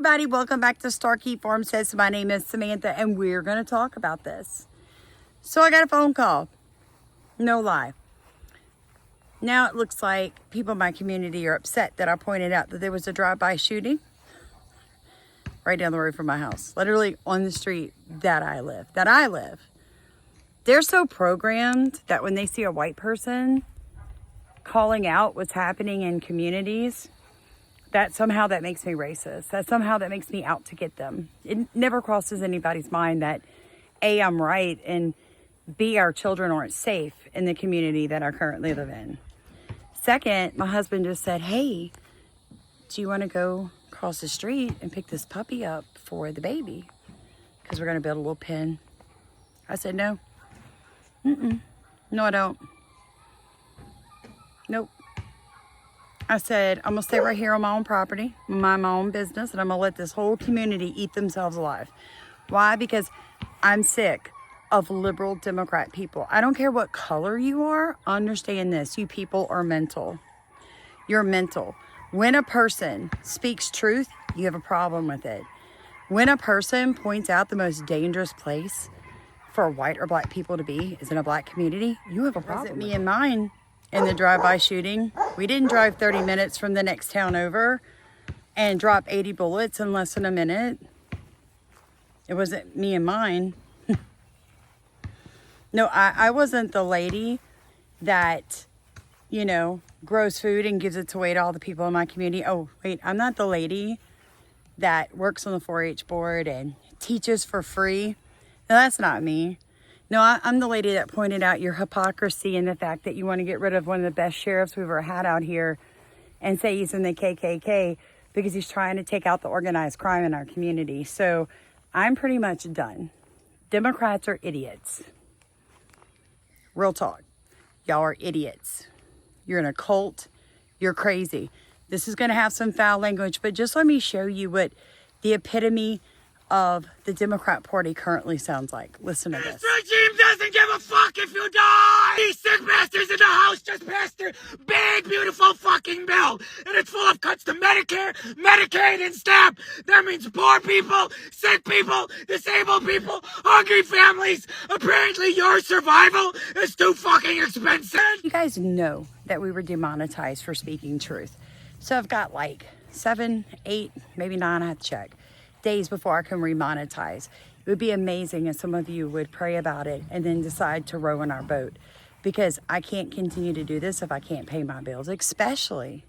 Everybody, welcome back to Starkey Farm Says. My name is Samantha, and we're going to talk about this. So I got a phone call. No lie. Now it looks like people in my community are upset that I pointed out that there was a drive-by shooting right down the road from my house. Literally on the street that I live. They're so programmed that when they see a white person calling out what's happening in communities, that somehow that makes me racist. That makes me out to get them. It never crosses anybody's mind that A, I'm right, and B, our children aren't safe in the community that I currently live in. Second, my husband just said, hey, do you want to go across the street and pick this puppy up for the baby? Because we're going to build a little pen. I said, no. No, I don't. Nope. I said, I'm going to stay right here on my own property, mind my own business, and I'm going to let this whole community eat themselves alive. Why? Because I'm sick of liberal Democrat people. I don't care what color you are. Understand this. You people are mental. You're mental. When a person speaks truth, you have a problem with it. When a person points out the most dangerous place for white or black people to be is in a black community, you have a problem. Wasn't me and mine in the drive-by shooting. We didn't drive 30 minutes from the next town over and drop 80 bullets in less than a minute. It wasn't me and mine. No, I wasn't the lady that, grows food and gives it away to all the people in my community. Oh, wait, I'm not the lady that works on the 4-H board and teaches for free. No, that's not me. No, I'm the lady that pointed out your hypocrisy and the fact that you want to get rid of one of the best sheriffs we've ever had out here and say he's in the KKK because he's trying to take out the organized crime in our community. So I'm pretty much done. Democrats are idiots. Real talk. Y'all are idiots. You're in a cult. You're crazy. This is going to have some foul language, but just let me show you what the epitome of the Democrat Party currently sounds like. Listen to this. This regime doesn't give a fuck if you die! These sick bastards in the House just passed their big, beautiful fucking bill. And it's full of cuts to Medicare, Medicaid, and SNAP. That means poor people, sick people, disabled people, hungry families. Apparently your survival is too fucking expensive. You guys know that we were demonetized for speaking truth. So I've got like 7, 8, maybe 9, I have to check, days before I can remonetize. It would be amazing if some of you would pray about it and then decide to row in our boat, because I can't continue to do this if I can't pay my bills, especially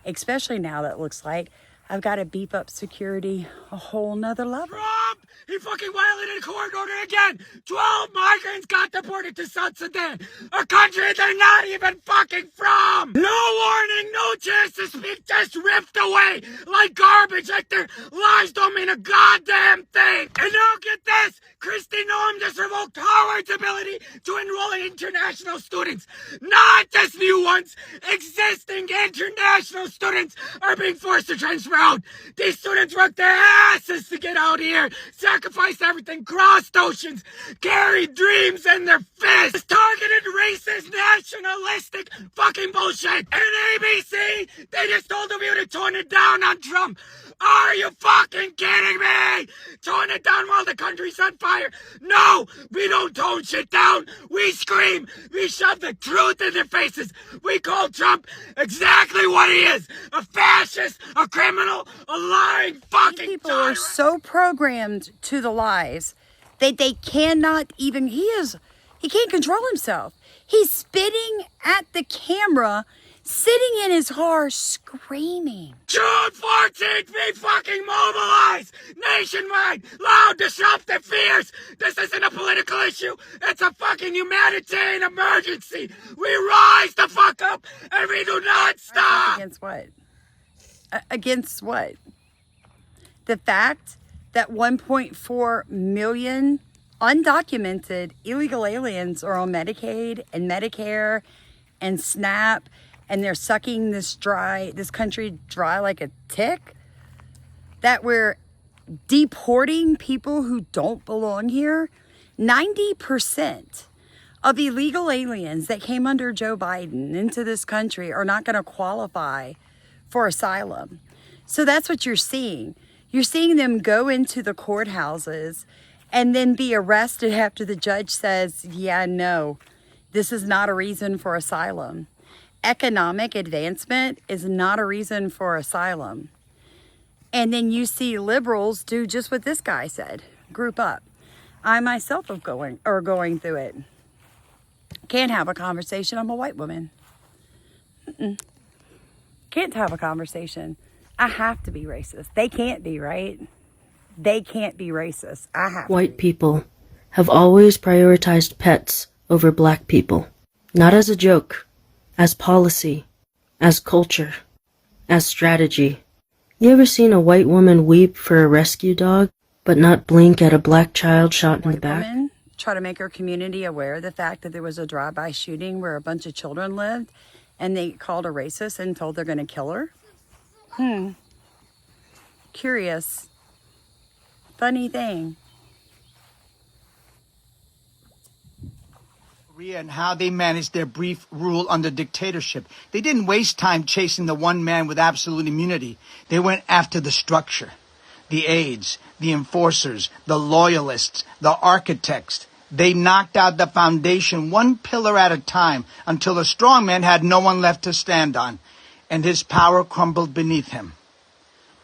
now that it looks like I've got to beef up security a whole nother level. Trump! He fucking violated a court order again! 12 migrants got deported to South Sudan, a country they're not even fucking from! No warning, no chance to speak, just ripped away like garbage, like their lies don't mean a goddamn thing! And now get this! Kristi Noem just revoked Howard's ability to enroll in international students. Not just new ones! Existing international students are being forced to transfer out. These students worked their asses to get out here, sacrificed everything, crossed oceans, carried dreams in their fists, targeted racist, nationalistic fucking bullshit. And ABC, they just told you to tone it down on Trump. Are you fucking kidding me? Tone it down while the country's on fire? No, we don't tone shit down. We scream. We shove the truth in their faces. We call Trump exactly what he is. A fascist, a criminal, a lying fucking People tyrant. are so programmed to the lies that they cannot even, he can't control himself. He's spitting at the camera, sitting in his car, screaming. June 14th, we fucking mobilize nationwide, loud, disruptive fears. This isn't a political issue. It's a fucking humanitarian emergency. We rise the fuck up and we do not stop. Against what? Against what? The fact that 1.4 million undocumented illegal aliens are on Medicaid and Medicare and SNAP, and they're sucking this country dry like a tick, that we're deporting people who don't belong here. 90% of illegal aliens that came under Joe Biden into this country are not going to qualify for asylum. So that's what you're seeing. You're seeing them go into the courthouses and then be arrested after the judge says, yeah, no, this is not a reason for asylum. Economic advancement is not a reason for asylum. And then you see liberals do just what this guy said, group up. I myself am going through it. Can't have a conversation. I'm a white woman. Can't have a conversation. I have to be racist. They can't be, right? They can't be racist. I have to. White people have always prioritized pets over black people. Not as a joke, as policy, as culture, as strategy. You ever seen a white woman weep for a rescue dog, but not blink at a black child shot in the back? Women try to make our community aware of the fact that there was a drive-by shooting where a bunch of children lived, and they called her racist and told they're going to kill her. Curious. Funny thing. And how they managed their brief rule under dictatorship. They didn't waste time chasing the one man with absolute immunity. They went after the structure, the aides, the enforcers, the loyalists, the architects. They knocked out the foundation one pillar at a time until a strong man had no one left to stand on, and his power crumbled beneath him.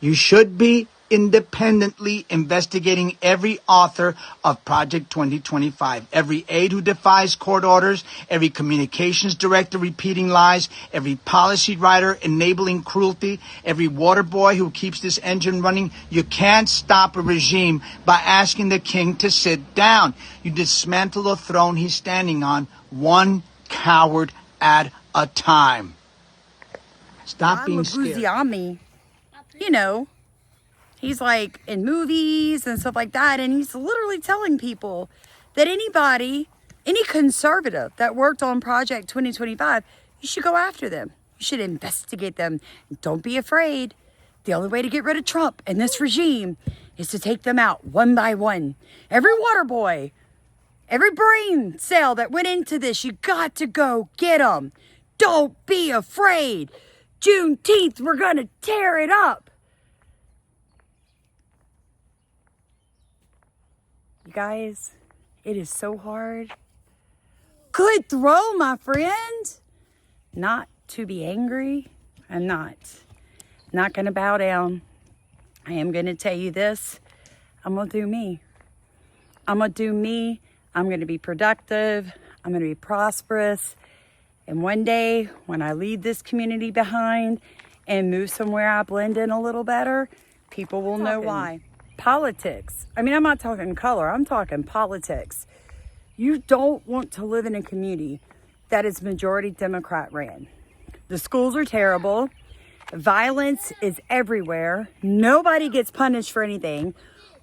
You should be independently investigating every author of Project 2025, every aide who defies court orders, every communications director repeating lies, every policy writer enabling cruelty, every water boy who keeps this engine running. You can't stop a regime by asking the king to sit down. You dismantle the throne he's standing on, one coward at a time. Stop being scared. You know, he's like in movies and stuff like that, and he's literally telling people that anybody, any conservative that worked on Project 2025, you should go after them. You should investigate them. Don't be afraid. The only way to get rid of Trump and this regime is to take them out one by one. Every water boy, every brain cell that went into this, you got to go get them. Don't be afraid. Juneteenth, we're going to tear it up. You guys, it is so hard. Good throw, my friend. Not to be angry. I'm not going to bow down. I am going to tell you this. I'm going to do me. I'm going to do me. I'm going to be productive. I'm going to be prosperous. And one day, when I leave this community behind and move somewhere I blend in a little better, people will know why. Politics. I mean, I'm not talking color. I'm talking politics. You don't want to live in a community that is majority Democrat ran. The schools are terrible. Violence is everywhere. Nobody gets punished for anything.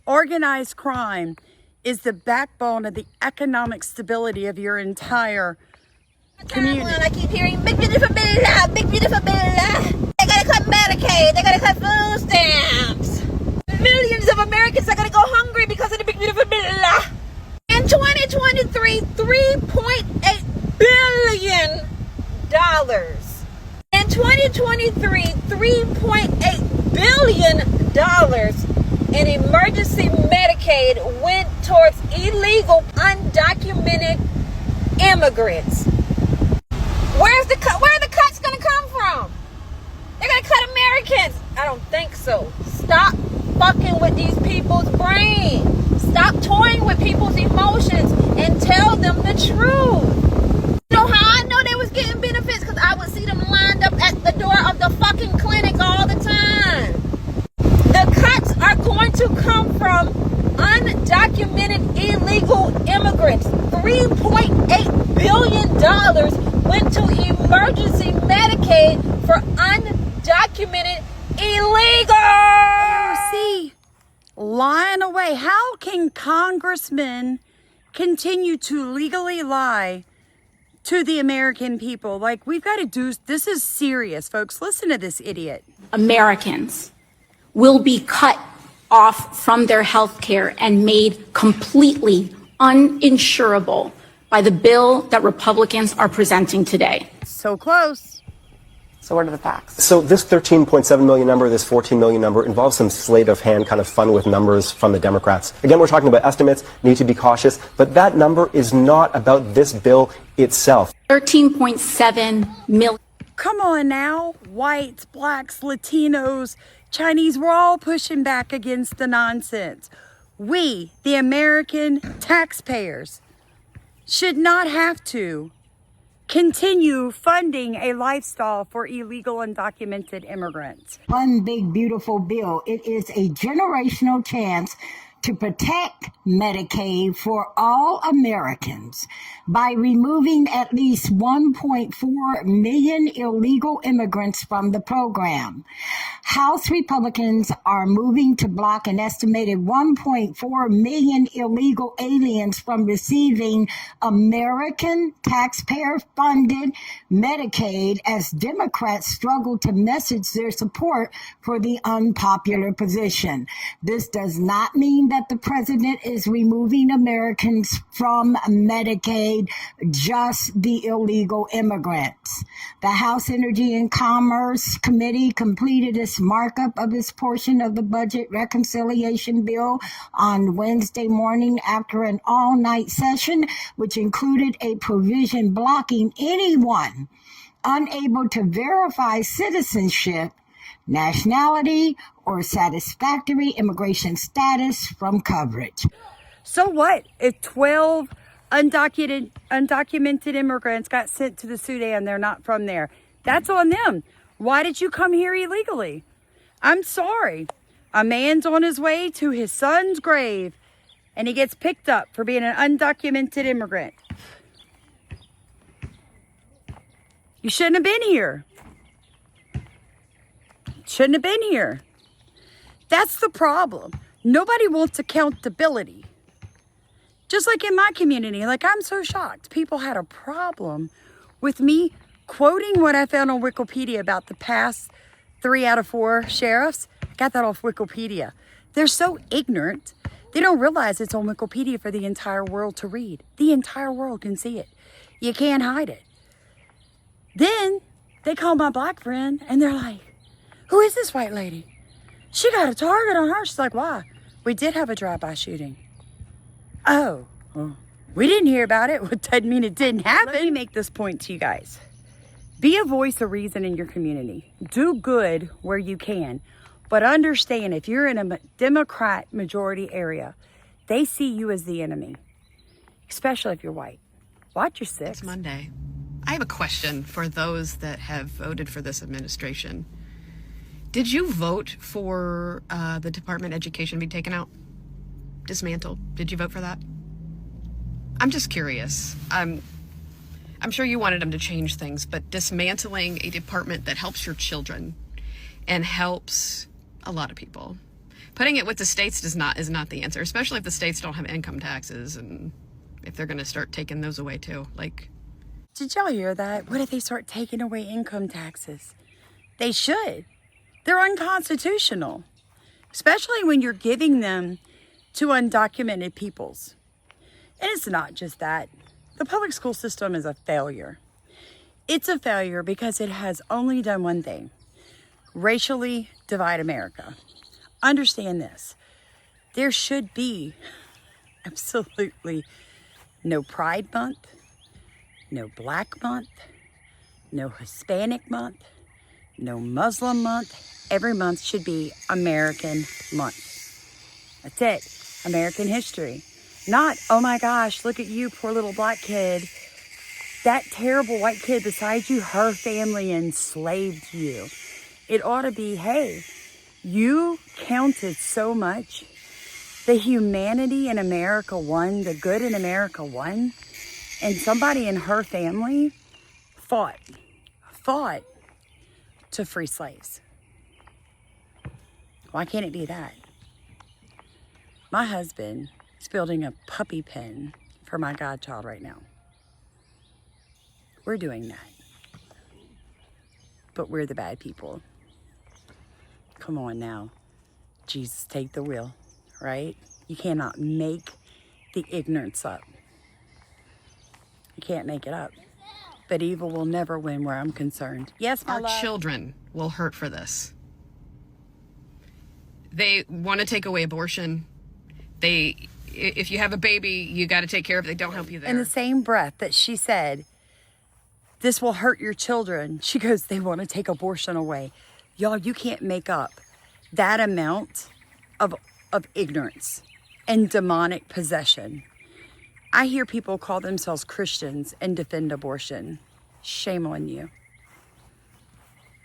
Organized crime is the backbone of the economic stability of your entire community. I keep hearing big beautiful bill, big beautiful bill. They gotta cut Medicaid. They gotta cut food stamps. Millions of Americans are gonna go hungry because of the big beautiful bill. In 2023, $3.8 billion. In 2023, $3.8 billion in emergency Medicaid went towards illegal, undocumented immigrants. Where are the cuts gonna come from? They're gonna cut Americans. I don't think so. Stop fucking with these people's brains. Stop toying with people's emotions and tell them the truth. You know how I know they was getting benefits? Because I would see them lined up at the door of the fucking clinic all the time. The cuts are going to come from undocumented illegal immigrants. $3.8 billion went to emergency Medicaid for undocumented illegal. See, lying away. How can congressmen continue to legally lie to the American people? Like, we've got to do, this is serious, folks. Listen to this idiot. Americans will be cut off from their health care and made completely uninsurable by the bill that Republicans are presenting today. So close. So what are the facts? So this 13.7 million number, this 14 million number involves some sleight of hand kind of fun with numbers from the Democrats. Again, we're talking about estimates, need to be cautious, but that number is not about this bill itself. 13.7 million. Come on now, whites, blacks, Latinos, Chinese, we're all pushing back against the nonsense. We, the American taxpayers, should not have to continue funding a lifestyle for illegal undocumented immigrants. One big, beautiful bill. It is a generational chance to protect Medicaid for all Americans by removing at least 1.4 million illegal immigrants from the program. House Republicans are moving to block an estimated 1.4 million illegal aliens from receiving American taxpayer-funded Medicaid as Democrats struggle to message their support for the unpopular position. This does not mean that the president is removing Americans from Medicaid, just the illegal immigrants. The House Energy and Commerce Committee completed its markup of its portion of the budget reconciliation bill on Wednesday morning after an all-night session, which included a provision blocking anyone unable to verify citizenship, nationality, or satisfactory immigration status from coverage. So what if 12 undocumented immigrants got sent to the Sudan? They're not from there. That's on them. Why did you come here illegally? I'm sorry. A man's on his way to his son's grave and he gets picked up for being an undocumented immigrant. You shouldn't have been here. Shouldn't have been here. That's the problem. Nobody wants accountability. Just like in my community, like I'm so shocked. People had a problem with me quoting what I found on Wikipedia about the past 3 out of 4 sheriffs. Got that off Wikipedia. They're so ignorant. They don't realize it's on Wikipedia for the entire world to read. The entire world can see it. You can't hide it. Then they call my black friend and they're like, who is this white lady? She got a target on her. She's like, why? We did have a drive-by shooting. Oh, well, we didn't hear about it. Well, doesn't mean it didn't happen. Let me make this point to you guys. Be a voice of reason in your community. Do good where you can. But understand, if you're in a Democrat majority area, they see you as the enemy, especially if you're white. Watch your six. It's Monday. I have a question for those that have voted for this administration. Did you vote for the Department of Education to be taken out? Dismantled? Did you vote for that? I'm just curious. I'm sure you wanted them to change things, but dismantling a department that helps your children and helps a lot of people. Putting it with the states is not the answer, especially if the states don't have income taxes and if they're going to start taking those away too. Like, did y'all hear that? What if they start taking away income taxes? They should. They're unconstitutional, especially when you're giving them to undocumented peoples. And it's not just that. The public school system is a failure. It's a failure because it has only done one thing: racially divide America. Understand this. There should be absolutely no Pride Month, no Black Month, no Hispanic Month, no Muslim Month. Every month should be American Month. That's it. American history. Not, oh my gosh, look at you, poor little black kid. That terrible white kid beside you, her family enslaved you. It ought to be, hey, you counted so much. The humanity in America won, the good in America won. And somebody in her family fought to free slaves. Why can't it be that? My husband is building a puppy pen for my godchild right now. We're doing that. But we're the bad people. Come on now. Jesus, take the wheel, right? You cannot make the ignorance up. You can't make it up. but evil will never win where I'm concerned. Yes, my Our love. children will hurt for this. They want to take away abortion. If you have a baby, you got to take care of it. They don't help you there. In the same breath that she said, this will hurt your children, she goes, they want to take abortion away. Y'all, you can't make up that amount of ignorance and demonic possession. I hear people call themselves Christians and defend abortion. Shame on you.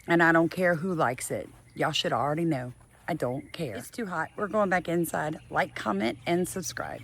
And I don't care who likes it. Y'all should already know. I don't care. It's too hot. We're going back inside. Like, comment, and subscribe.